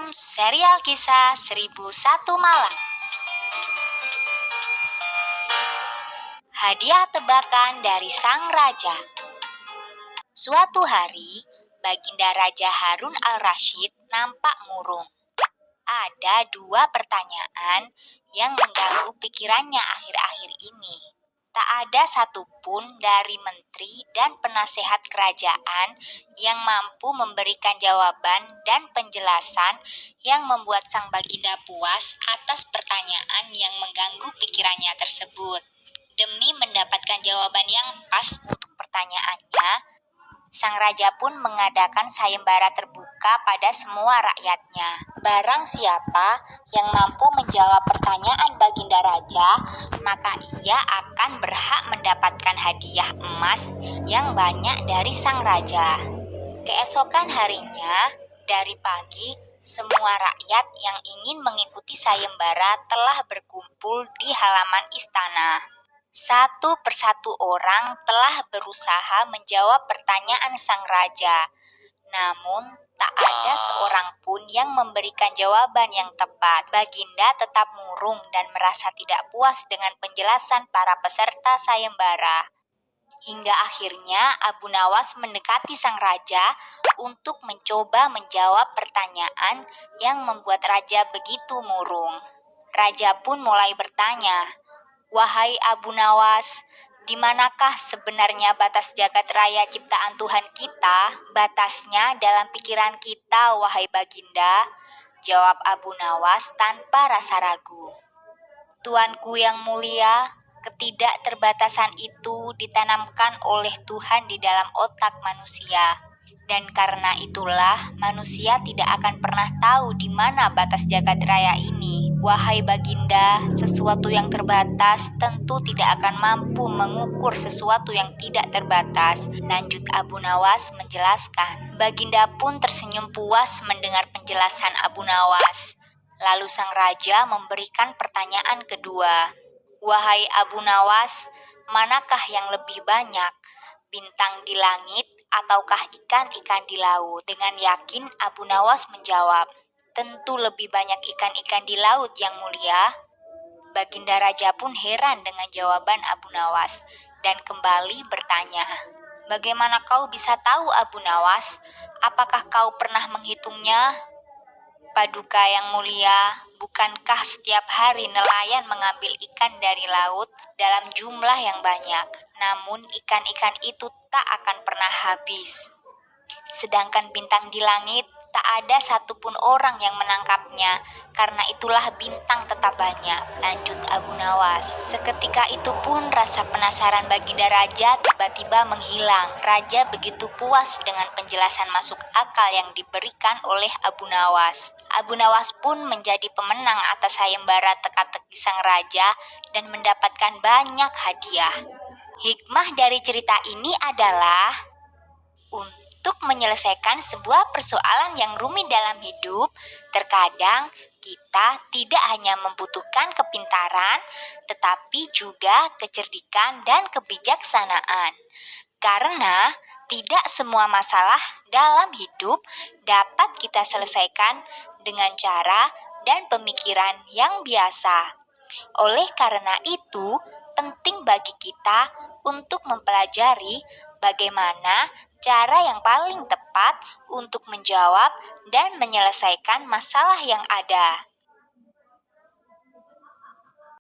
Serial Kisah 1001 Malam. Hadiah tebakan dari Sang Raja. Suatu hari, Baginda Raja Harun al-Rasyid nampak murung. Ada dua pertanyaan yang mengganggu pikirannya akhir-akhir ini. Tak ada satupun dari menteri dan penasehat kerajaan yang mampu memberikan jawaban dan penjelasan yang membuat sang baginda puas atas pertanyaan yang mengganggu pikirannya tersebut. Demi mendapatkan jawaban yang pas untuk pertanyaannya, sang raja pun mengadakan sayembara terbuka pada semua rakyatnya. Barang siapa yang mampu menjawab pertanyaan baginda raja, maka ia akan berhak mendapatkan hadiah emas yang banyak dari sang raja. Keesokan harinya, dari pagi, semua rakyat yang ingin mengikuti sayembara telah berkumpul di halaman istana. Satu persatu orang telah berusaha menjawab pertanyaan sang raja, namun tak ada seorang pun yang memberikan jawaban yang tepat. Baginda tetap murung dan merasa tidak puas dengan penjelasan para peserta sayembara. Hingga akhirnya Abu Nawas mendekati sang raja untuk mencoba menjawab pertanyaan yang membuat raja begitu murung. Raja pun mulai bertanya, "Wahai Abu Nawas, di manakah sebenarnya batas jagat raya ciptaan Tuhan kita?" "Batasnya dalam pikiran kita, wahai Baginda," jawab Abu Nawas tanpa rasa ragu. "Tuanku yang mulia, ketidakterbatasan itu ditanamkan oleh Tuhan di dalam otak manusia. Dan karena itulah manusia tidak akan pernah tahu di mana batas jagat raya ini. Wahai Baginda, sesuatu yang terbatas tentu tidak akan mampu mengukur sesuatu yang tidak terbatas," lanjut Abu Nawas menjelaskan. Baginda pun tersenyum puas mendengar penjelasan Abu Nawas. Lalu sang raja memberikan pertanyaan kedua. "Wahai Abu Nawas, manakah yang lebih banyak, bintang di langit ataukah ikan-ikan di laut?" Dengan yakin Abu Nawas menjawab, "Tentu lebih banyak ikan-ikan di laut yang mulia." Baginda Raja pun heran dengan jawaban Abu Nawas dan kembali bertanya, "Bagaimana kau bisa tahu Abu Nawas? Apakah kau pernah menghitungnya?" "Paduka yang mulia, bukankah setiap hari nelayan mengambil ikan dari laut dalam jumlah yang banyak? Namun ikan-ikan itu tak akan pernah habis. Sedangkan bintang di langit, tak ada satupun orang yang menangkapnya. Karena itulah bintang tetap banyak," lanjut Abu Nawas. Seketika itu pun rasa penasaran Baginda Raja tiba-tiba menghilang. Raja begitu puas dengan penjelasan masuk akal yang diberikan oleh Abu Nawas. Abu Nawas pun menjadi pemenang atas sayembara teka-teki sang raja dan mendapatkan banyak hadiah. Hikmah dari cerita ini adalah untuk menyelesaikan sebuah persoalan yang rumit dalam hidup, terkadang kita tidak hanya membutuhkan kepintaran, tetapi juga kecerdikan dan kebijaksanaan. Karena tidak semua masalah dalam hidup dapat kita selesaikan dengan cara dan pemikiran yang biasa. Oleh karena itu, penting bagi kita untuk mempelajari bagaimana cara yang paling tepat untuk menjawab dan menyelesaikan masalah yang ada.